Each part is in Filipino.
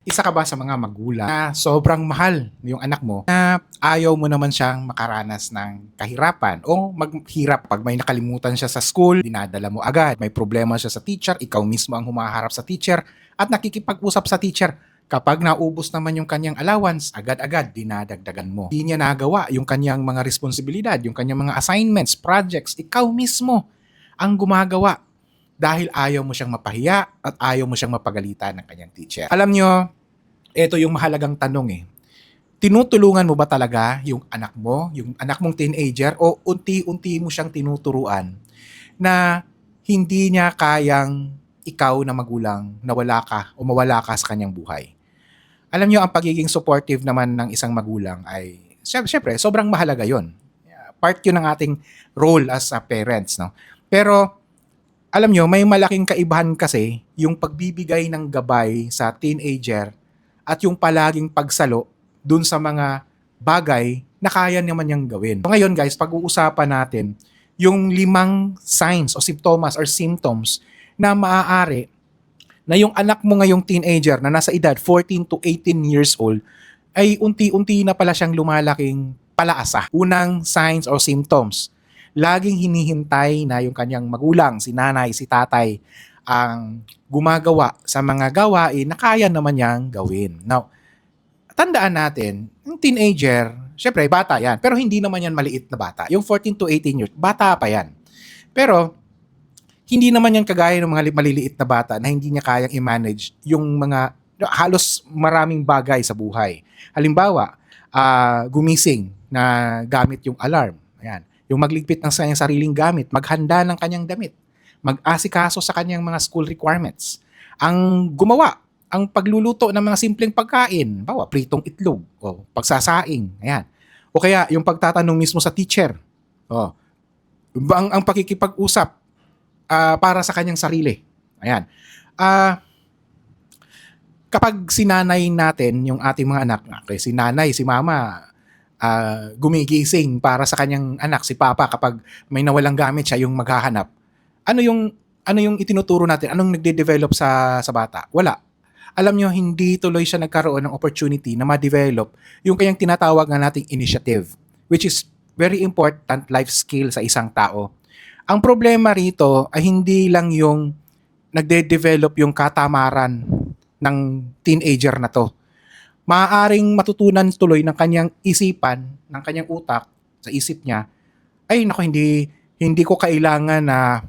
Isa ka ba sa mga magulang na sobrang mahal yung anak mo na ayaw mo naman siyang makaranas ng kahirapan o maghirap pag may nakalimutan siya sa school, dinadala mo agad. May problema siya sa teacher, ikaw mismo ang humaharap sa teacher at nakikipag-usap sa teacher. Kapag naubos naman yung kanyang allowance, agad-agad dinadagdagan mo. Hindi niya nagawa yung kanyang mga responsibilidad, yung kanyang mga assignments, projects, ikaw mismo ang gumagawa dahil ayaw mo siyang mapahiya at ayaw mo siyang mapagalitan ng kanyang teacher. Alam nyo, ito yung mahalagang tanong eh. Tinutulungan mo ba talaga yung anak mo, yung anak mong teenager, o unti-unti mo siyang tinuturuan na hindi niya kayang ikaw na magulang na wala ka o mawala ka sa kanyang buhay? Alam niyo, ang pagiging supportive naman ng isang magulang ay, syempre, sobrang mahalaga yon. Part yun ng ating role as parents. No? Pero, alam nyo, may malaking kaibahan kasi yung pagbibigay ng gabay sa teenager at yung palaging pagsalo dun sa mga bagay na kaya naman niyang gawin. So ngayon guys, pag-uusapan natin yung 5 signs o simptomas or symptoms na maaari na yung anak mo ngayong teenager na nasa edad 14 to 18 years old ay unti-unti na pala siyang lumalaking palaasa. Unang signs or symptoms, laging hinihintay na yung kanyang magulang, si nanay, si tatay, ang gumagawa sa mga gawain na kaya naman niyang gawin. Now, tandaan natin, yung teenager, syempre, bata yan. Pero hindi naman yan maliit na bata. Yung 14 to 18 years, bata pa yan. Pero, hindi naman yan kagaya ng mga maliliit na bata na hindi niya kayang i-manage yung mga halos maraming bagay sa buhay. Halimbawa, gumising na gamit yung alarm. Ayan. Yung magligpit ng kanyang sariling gamit, maghanda ng kanyang damit, mag-asikaso sa kanyang mga school requirements. Ang gumawa, ang pagluluto ng mga simpleng pagkain, bawa pritong itlog, o pagsasaing, ayan. O kaya yung pagtatanong mismo sa teacher, o, ang pakikipag-usap para sa kanyang sarili. Ayan. Kapag sinanay natin yung ating mga anak, okay, si nanay, si mama, gumigising para sa kanyang anak, si papa, kapag may nawalang gamit siya yung maghahanap, ano yung itinuturo natin? Anong nagde-develop sa bata? Wala. Alam nyo, hindi tuloy siya nagkaroon ng opportunity na ma-develop yung kanyang tinatawag na nating initiative, which is very important life skill sa isang tao. Ang problema rito ay hindi lang yung nagde-develop yung katamaran ng teenager na to. Maaaring matutunan tuloy ng kanyang isipan, ng kanyang utak, sa isip niya, ay nako, hindi ko kailangan na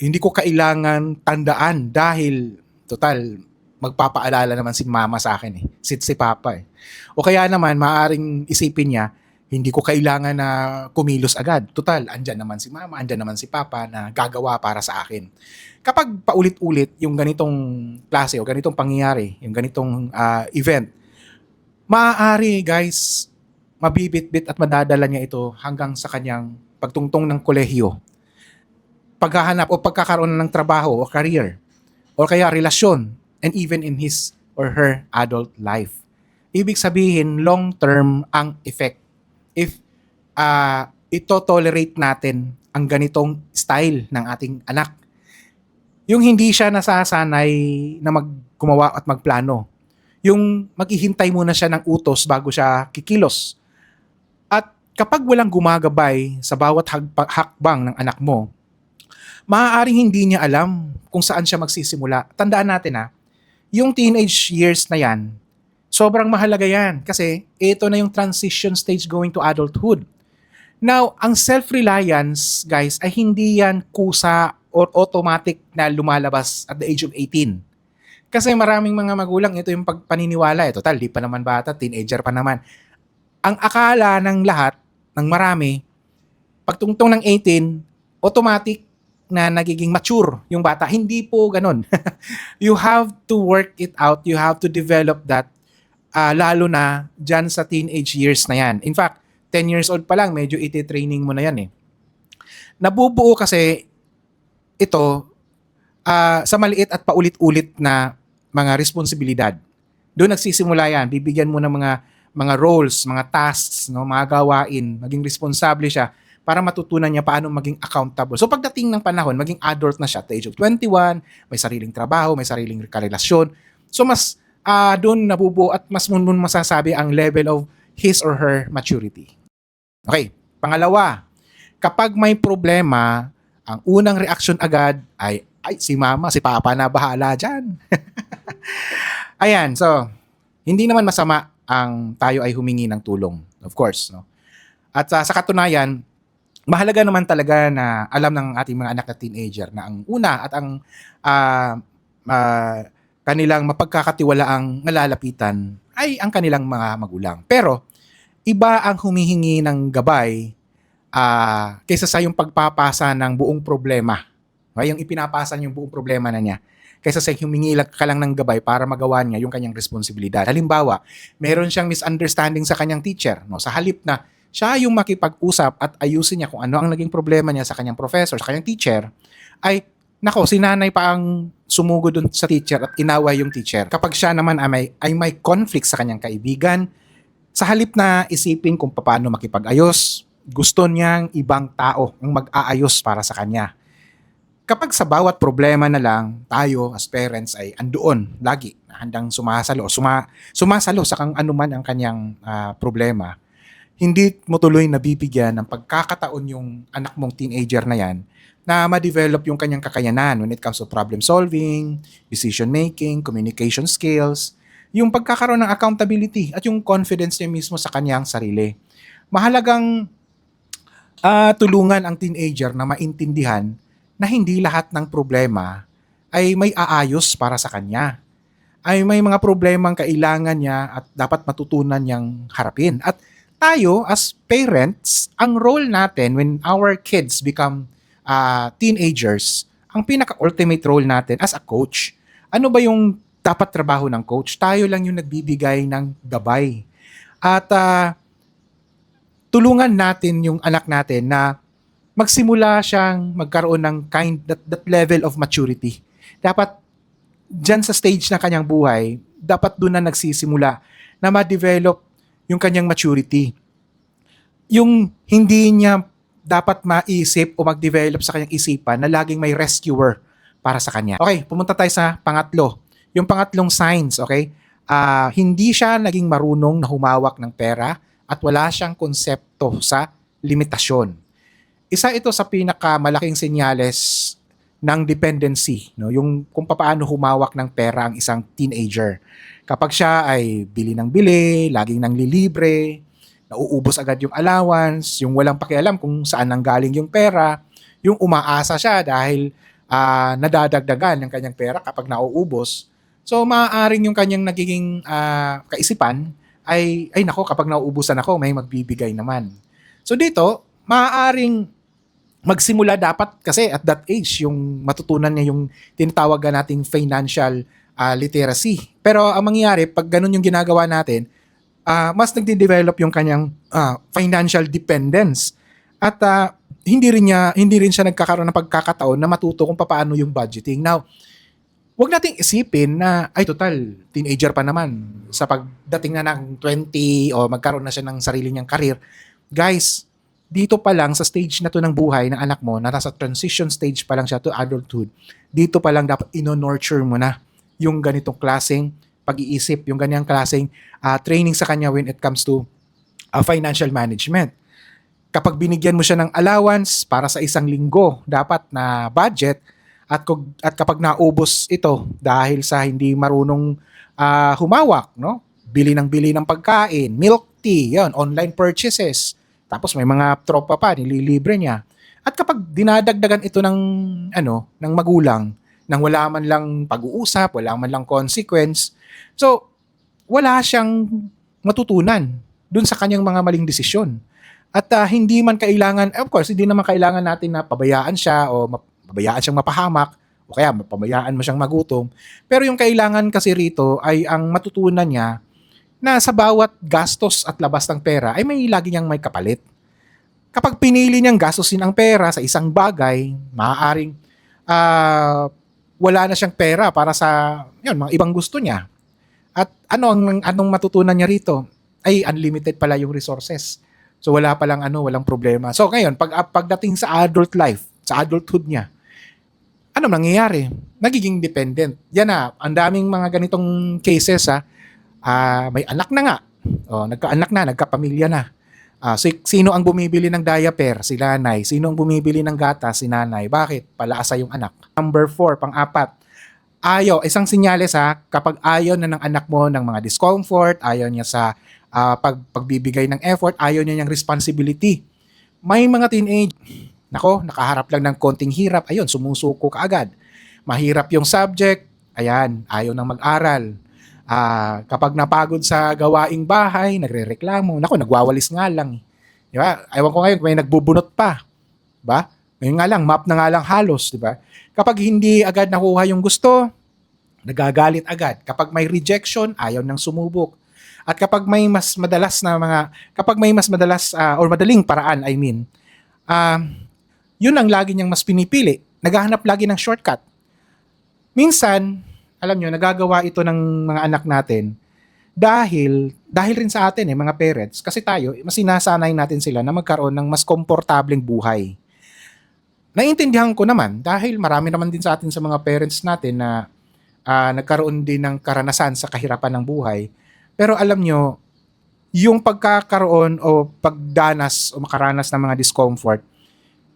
hindi ko kailangan tandaan dahil total magpapaalala naman si mama sa akin eh, si papa eh. O kaya naman maaaring isipin niya, hindi ko kailangan na kumilos agad. Total, andyan naman si mama, andyan naman si papa na gagawa para sa akin. Kapag paulit-ulit yung ganitong klase o ganitong pangyayari, yung ganitong event, maaari guys, mabibitbit at madadala niya ito hanggang sa kanyang pagtungtong ng kolehiyo, paghahanap o pagkakaroon ng trabaho o career, o kaya relasyon, and even in his or her adult life. Ibig sabihin, long-term ang effect. If ito tolerate natin ang ganitong style ng ating anak, yung hindi siya nasasanay na maggumawa at magplano, yung maghihintay muna siya ng utos bago siya kikilos. At kapag walang gumagabay sa bawat hakbang ng anak mo, maaaring hindi niya alam kung saan siya magsisimula. Tandaan natin yung teenage years na yan, sobrang mahalaga yan kasi ito na yung transition stage going to adulthood. Now, ang self-reliance, guys, ay hindi yan kusa or automatic na lumalabas at the age of 18. Kasi maraming mga magulang, ito yung pagpaniniwala. Total, di pa naman bata, teenager pa naman. Ang akala ng lahat, ng marami, pagtungtong ng 18, automatic na nagiging mature yung bata. Hindi po ganun. You have to work it out. You have to develop that. Lalo na dyan sa teenage years na yan. In fact, 10 years old pa lang, medyo iti-training mo na yan eh. Nabubuo kasi ito sa maliit at paulit-ulit na mga responsibilidad. Doon nagsisimula yan. Bibigyan mo ng mga roles, mga tasks, no, mga gawain, maging responsable siya para matutunan niya paano maging accountable. So pagdating ng panahon, maging adult na siya at the age of 21, may sariling trabaho, may sariling karelasyon, So mas doon nabubuo at mas mo masasabi ang level of his or her maturity. Okay, pangalawa, kapag may problema, ang unang reaksyon agad ay si mama, si papa na bahala dyan. Ayan, so hindi naman masama ang tayo ay humingi ng tulong, of course, no? At sa katunayan, mahalaga naman talaga na alam ng ating mga anak na teenager na ang una at ang ah, ah, kanilang mapagkakatiwalaang nalalapitan ay ang kanilang mga magulang. Pero iba ang humihingi ng gabay kaysa sa yung pagpapasa ng buong problema. Okay? Yung ipinapasa yung buong problema na niya kaysa sa humingi ka lang ng gabay para magawa niya yung kanyang responsibilidad. Halimbawa, meron siyang misunderstanding sa kanyang teacher. No? Sa halip na siya yung makipag-usap at ayusin niya kung ano ang naging problema niya sa kanyang professor, sa kanyang teacher, ay nako, si nanay pa ang sumugod dun sa teacher at inaway yung teacher. Kapag siya naman ay may conflict sa kanyang kaibigan, sa halip na isipin kung paano makipag-ayos, gusto niyang ibang tao ang mag-aayos para sa kanya. Kapag sa bawat problema na lang, tayo as parents ay andoon lagi, handang sumasalo sa kung anuman ang kanyang problema, hindi mo tuloy nabibigyan ng pagkakataon yung anak mong teenager na yan na ma-develop yung kanyang kakayanan when it comes to problem solving, decision making, communication skills, yung pagkakaroon ng accountability at yung confidence niya mismo sa kanyang sarili. Mahalagang tulungan ang teenager na maintindihan na hindi lahat ng problema ay may aayos para sa kanya. Ay may mga problemang kailangan niya at dapat matutunan niyang harapin. At tayo as parents, ang role natin when our kids become teenagers, ang pinaka-ultimate role natin as a coach. Ano ba yung dapat trabaho ng coach? Tayo lang yung nagbibigay ng gabay. At tulungan natin yung anak natin na magsimula siyang magkaroon ng that level of maturity. Dapat dyan sa stage ng kanyang buhay, dapat doon na nagsisimula na ma-develop yung kanyang maturity. Yung hindi niya dapat maisip o mag-develop sa kanyang isipan na laging may rescuer para sa kanya. Okay, pumunta tayo sa pangatlo. Yung pangatlong signs, okay? Hindi siya naging marunong na humawak ng pera at wala siyang konsepto sa limitasyon. Isa ito sa pinakamalaking senyales ng dependency, no? Yung kung paano humawak ng pera ang isang teenager. Kapag siya ay bili ng bili, laging nanglilibre, nauubos agad yung allowance, yung walang pakialam kung saan nanggaling yung pera, yung umaasa siya dahil nadadagdagan ng kanyang pera kapag nauubos. So maaaring yung kanyang nagiging kaisipan ay nako, kapag nauubusan ako, may magbibigay naman. So dito, maaaring magsimula dapat kasi at that age yung matutunan niya yung tinatawag nating financial literacy. Pero ang mangyayari pag ganun yung ginagawa natin, mas nagde-develop yung kanyang financial dependence at hindi rin siya nagkakaroon ng pagkakataon na matuto kung paano yung budgeting. Now, wag nating isipin na ay total teenager pa naman sa pagdating na ng 20 o magkaroon na siya ng sarili niyang career. Guys, dito pa lang sa stage na to ng buhay ng anak mo, na nasa transition stage pa lang siya to adulthood, dito pa lang dapat ino-nurture mo na yung ganitong klaseng pag-iisip, yung ganyang klaseng training sa kanya when it comes to financial management. Kapag binigyan mo siya ng allowance para sa isang linggo, dapat na budget, at kapag naubos ito dahil sa hindi marunong humawak, no? Bili ng pagkain, milk tea, yon, online purchases, tapos may mga tropa pa, nililibre niya. At kapag dinadagdagan ito ng magulang, nang wala man lang pag-uusap, wala man lang consequence, so wala siyang matutunan dun sa kanyang mga maling desisyon. At hindi man kailangan, of course, hindi naman kailangan natin na pabayaan siya o pabayaan siyang mapahamak o kaya pabayaan mo siyang magutom. Pero yung kailangan kasi rito ay ang matutunan niya na sa bawat gastos at labas ng pera ay may lagi niyang may kapalit. Kapag pinili niyang gastusin ang pera sa isang bagay, maaaring wala na siyang pera para sa mga ibang gusto niya. At anong matutunan niya rito? Ay unlimited pala yung resources. So wala palang walang problema. So ngayon, pagdating sa adult life, sa adulthood niya, Ano nangyayari? Nagiging dependent. Yan na, ang daming mga ganitong cases may anak na nga. Nagkaanak na, nagkapamilya na. Sino ang bumibili ng diaper? Si nanay. Sino ang bumibili ng gatas? Si nanay. Bakit? Palaasa yung anak. Number 4, pang-apat. Isang senyales kapag ayaw na ng anak mo ng mga discomfort, ayaw niya sa pagbibigay ng effort, ayaw niya ng responsibility. May mga teenage, nakaharap lang ng konting hirap, ayun, sumusuko ka agad. Mahirap yung subject, ayan, ayaw nang mag-aral. Kapag napagod sa gawaing bahay, nagrereklamo, nagwawalis nga lang. Di ba? Ewan ko ngayon, may nagbubunot pa. Ba? Ngayon nga lang, map na nga lang halos, di ba? Kapag hindi agad nakuha yung gusto, nagagalit agad. Kapag may rejection, ayaw nang sumubok. At kapag may mas madalas or madaling paraan, yun ang lagi niyang mas pinipili. Naghahanap lagi ng shortcut. Minsan, alam nyo, nagagawa ito ng mga anak natin dahil rin sa atin, mga parents, kasi tayo, mas sinasanay natin sila na magkaroon ng mas komportableng buhay. Naiintindihan ko naman dahil marami naman din sa atin sa mga parents natin na nagkaroon din ng karanasan sa kahirapan ng buhay. Pero alam nyo, yung pagkakaroon o pagdanas o makaranas ng mga discomfort,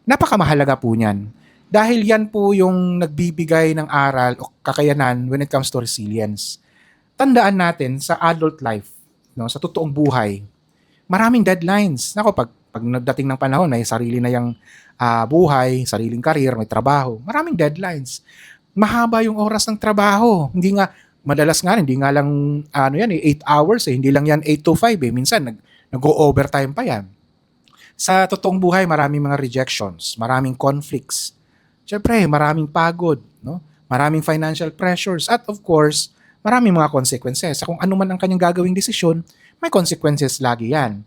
napakamahalaga po niyan. Dahil yan po yung nagbibigay ng aral o kakayanan when it comes to resilience. Tandaan natin sa adult life, sa totoong buhay, maraming deadlines. Pag nagdating ng panahon, may sarili na yung buhay, sariling karir, may trabaho, maraming deadlines. Mahaba yung oras ng trabaho. Hindi nga, madalas nga, hindi nga lang 8 hours hindi lang yan 8 to 5 Minsan, nag-o-overtime pa yan. Sa totoong buhay, maraming mga rejections, maraming conflicts. Siyempre, maraming pagod, maraming financial pressures, at of course, maraming mga consequences. Kung ano man ang kanyang gagawing desisyon, may consequences lagi yan.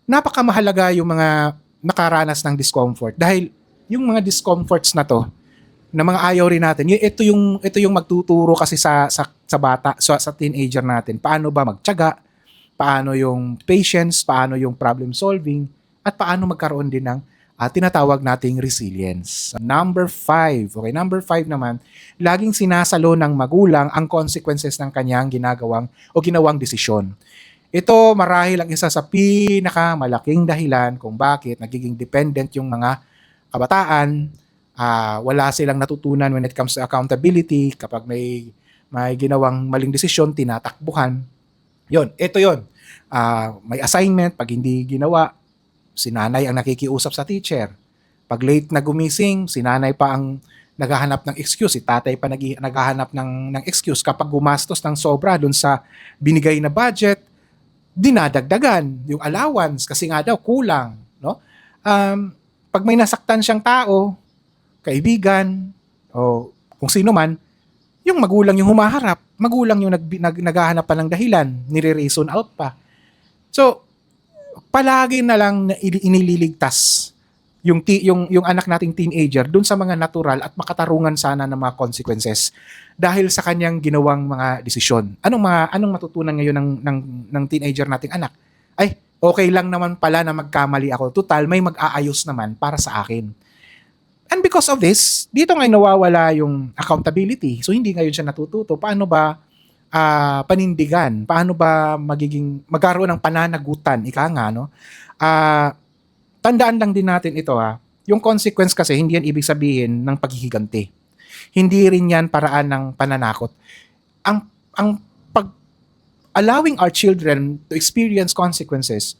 Napakamahalaga yung mga nakaranas ng discomfort dahil yung mga discomforts na to, na mga ayaw rin natin, ito yung magtuturo kasi sa bata, sa teenager natin, paano ba magtiyaga, paano yung patience, paano yung problem solving, at paano magkaroon din ng tinatawag nating resilience. Number 5. Okay, number 5 naman, laging sinasalo ng magulang ang consequences ng kanyang ginawang desisyon. Ito marahil ang isa sa pinakamalaking dahilan kung bakit nagiging dependent yung mga kabataan. Wala silang natutunan when it comes to accountability. Kapag may ginawang maling desisyon, tinatakbuhan. Ito yun. May assignment, pag hindi ginawa, si nanay ang nakikiusap sa teacher. Pag late na gumising, si nanay pa ang naghahanap ng excuse. Si tatay pa naghahanap ng excuse. Kapag gumastos ng sobra dun sa binigay na budget, dinadagdagan yung allowance kasi nga daw kulang. Pag may nasaktan siyang tao, kaibigan, o kung sino man, yung magulang yung humaharap, magulang yung naghahanap pa ng dahilan, nire-reason out pa. So, palagi na lang inililigtas yung anak nating teenager dun sa mga natural at makatarungan sana ng mga consequences dahil sa kanyang ginawang mga desisyon. Anong matutunan ngayon ng teenager nating anak? Ay, okay lang naman pala na magkamali ako. Total, may mag-aayos naman para sa akin. And because of this, dito ngayon nawawala yung accountability. So hindi ngayon siya natututo. Paano ba panindigan? Paano ba magkaroon ng pananagutan? Ika nga, tandaan lang din natin ito, yung consequence kasi, hindi yan ibig sabihin ng paghihiganti. Hindi rin yan paraan ng pananakot. Ang allowing our children to experience consequences,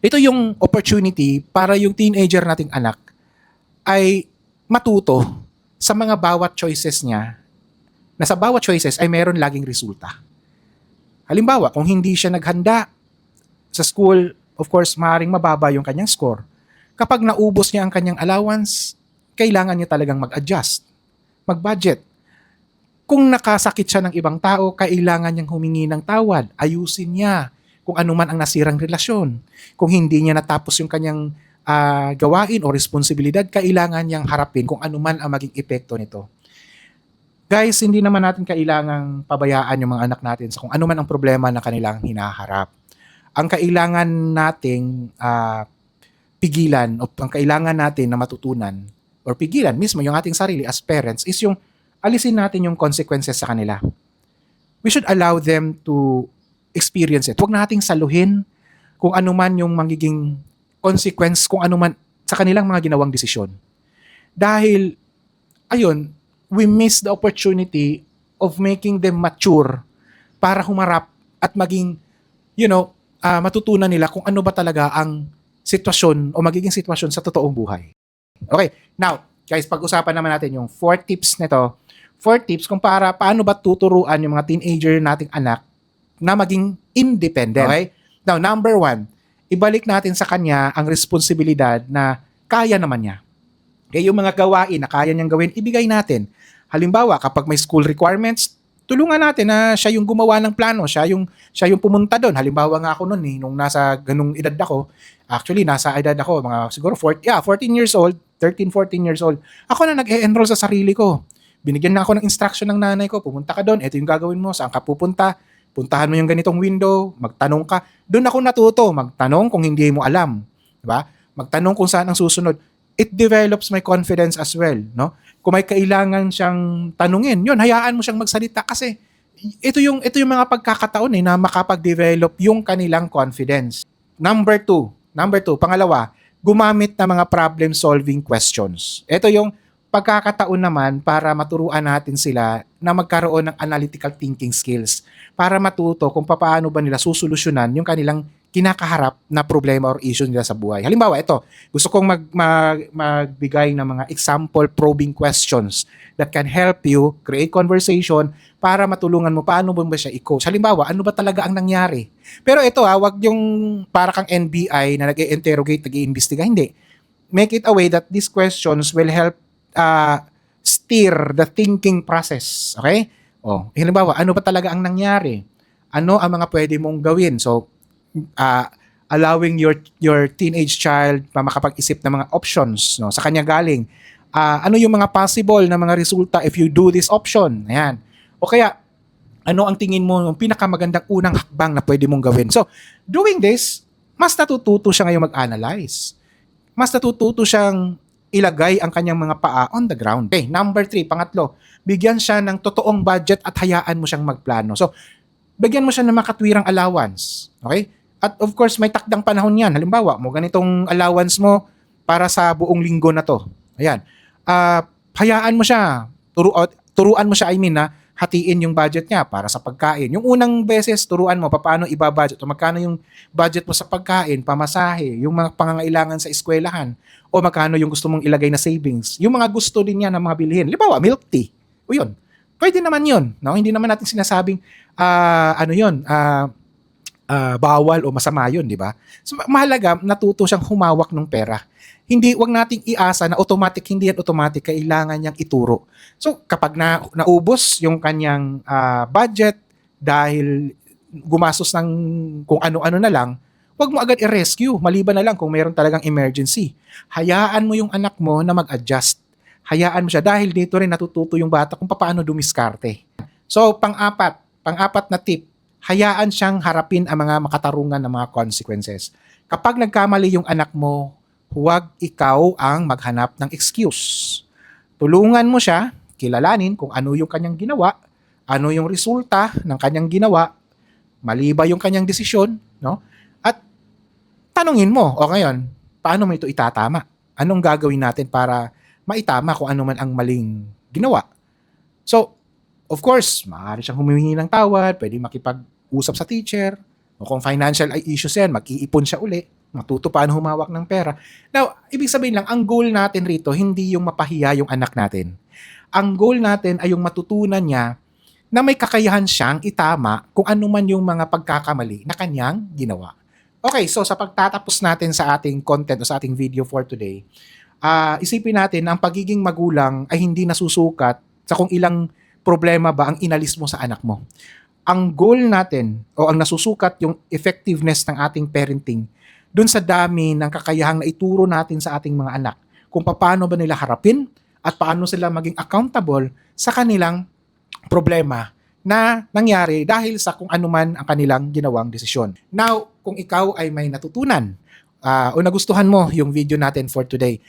ito yung opportunity para yung teenager nating anak ay matuto sa mga bawat choices niya, na sa bawat choices ay meron laging resulta. Halimbawa, kung hindi siya naghanda sa school, of course, maaaring mababa yung kanyang score. Kapag naubos niya ang kanyang allowance, kailangan niya talagang mag-adjust, mag-budget. Kung nakasakit siya ng ibang tao, kailangan niyang humingi ng tawad, ayusin niya kung ano man ang nasirang relasyon. Kung hindi niya natapos yung kanyang gawain o responsibilidad, kailangan niyang harapin kung ano man ang maging epekto nito. Guys, hindi naman natin kailangang pabayaan yung mga anak natin sa kung ano man ang problema na kanilang hinaharap. Ang kailangan nating pigilan o ang kailangan natin na matutunan o or pigilan mismo yung ating sarili as parents is yung alisin natin yung consequences sa kanila. We should allow them to experience it. Huwag nating saluhin kung ano man yung magiging consequence, kung ano man sa kanilang mga ginawang desisyon. Dahil, ayun, we miss the opportunity of making them mature para humarap at maging, matutunan nila kung ano ba talaga ang sitwasyon o magiging sitwasyon sa totoong buhay. Okay, now, guys, pag-usapan naman natin yung 4 tips nito. 4 tips kung paano ba tuturuan yung mga teenager nating anak na maging independent. Okay? Now, number 1, ibalik natin sa kanya ang responsibilidad na kaya naman niya. Okay, yung mga gawain na kaya niyang gawin, ibigay natin. Halimbawa, kapag may school requirements, tulungan natin na siya yung gumawa ng plano, siya yung pumunta doon. Halimbawa nga ako noon nung nasa ganung edad ako, actually nasa edad ako, mga siguro 14 years old, 13, 14 years old. Ako na nag-e-enroll sa sarili ko. Binigyan na ako ng instruction ng nanay ko, pumunta ka doon, ito yung gagawin mo, saan ka pupunta, puntahan mo yung ganitong window, magtanong ka. Doon ako natuto, magtanong kung hindi mo alam. Diba? Magtanong kung saan ang susunod. It develops my confidence as well, no? Kung may kailangan siyang tanungin, yun, hayaan mo siyang magsalita kasi ito yung mga pagkakataon na makapag-develop yung kanilang confidence. Number two, pangalawa, gumamit ng mga problem-solving questions. Ito yung pagkakataon naman para maturuan natin sila na magkaroon ng analytical thinking skills para matuto kung paano ba nila susolusyonan yung kanilang kinakaharap na problema or issue nila sa buhay. Halimbawa, ito, gusto kong magbigay ng mga example probing questions that can help you create conversation para matulungan mo paano ba siya i-coach. Halimbawa, ano ba talaga ang nangyari? Pero ito wag yung para kang NBI na nag-i-interrogate, nag-i-imbestiga. Hindi. Make it a way that these questions will help steer the thinking process. Okay? Halimbawa, ano ba talaga ang nangyari? Ano ang mga pwede mong gawin? So, allowing your teenage child na makapag-isip ng mga options, no, sa kanya galing. Ano yung mga possible na mga resulta if you do this option? Ayan. O kaya, ano ang tingin mo yung pinakamagandang unang hakbang na pwede mong gawin? So, doing this, mas natututo siya ngayong mag-analyze. Mas natututo siyang ilagay ang kanyang mga paa on the ground. Okay, number 3, pangatlo, bigyan siya ng totoong budget at hayaan mo siyang magplano. So, bigyan mo siya ng makatwirang allowance. Okay? At of course, may takdang panahon yan. Halimbawa, mo ganitong allowance mo para sa buong linggo na to. Ayan. Hayaan mo siya. Turuan mo siya, na hatiin yung budget niya para sa pagkain. Yung unang beses, turuan mo paano ibabudget o magkano yung budget mo sa pagkain, pamasahe, yung mga pangangailangan sa eskwelahan, o magkano yung gusto mong ilagay na savings. Yung mga gusto din niya ng mga bilhin. Halimbawa, milk tea. O yun. Pwede naman yun. No? Hindi naman natin sinasabing bawal o masama yun, di ba? So, mahalaga, natuto siyang humawak ng pera. Wag nating iasa na automatic, hindi yan automatic, kailangan niyang ituro. So, kapag naubos yung kanyang budget dahil gumastos ng kung ano-ano na lang, wag mo agad i-rescue, maliban na lang kung mayroon talagang emergency. Hayaan mo yung anak mo na mag-adjust. Hayaan mo siya dahil dito rin natututo yung bata kung paano dumiskarte. So, pang-apat na tip, hayaan siyang harapin ang mga makatarungan ng mga consequences. Kapag nagkamali yung anak mo, huwag ikaw ang maghanap ng excuse. Tulungan mo siya, kilalanin kung ano yung kanyang ginawa, ano yung resulta ng kanyang ginawa, mali ba yung kanyang desisyon, no? At tanungin mo, ngayon, paano mo ito itatama? Anong gagawin natin para maitama kung ano man ang maling ginawa? So, of course, maaari siyang humingi ng tawad, pwede makipag-usap sa teacher, o kung financial issues yan, mag-iipon siya uli, matuto paano humawak ng pera. Now, ibig sabihin lang, ang goal natin rito, hindi yung mapahiya yung anak natin. Ang goal natin ay yung matutunan niya na may kakayahan siyang itama kung ano man yung mga pagkakamali na kanyang ginawa. Okay, so sa pagtatapos natin sa ating content o sa ating video for today, isipin natin na ang pagiging magulang ay hindi nasusukat sa kung ilang problema ba ang inalis mo sa anak mo. Ang goal natin o ang nasusukat yung effectiveness ng ating parenting dun sa dami ng kakayahang na ituro natin sa ating mga anak kung paano ba nila harapin at paano sila maging accountable sa kanilang problema na nangyari dahil sa kung ano man ang kanilang ginawang desisyon. Now, kung ikaw ay may natutunan o nagustuhan mo yung video natin for today,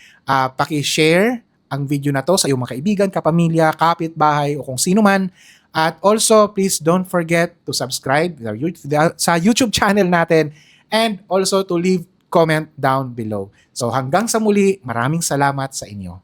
paki-share ang video na to sa iyong mga kaibigan, kapamilya, kapitbahay o kung sino man. At also, please don't forget to subscribe sa YouTube channel natin and also to leave comment down below. So hanggang sa muli, maraming salamat sa inyo.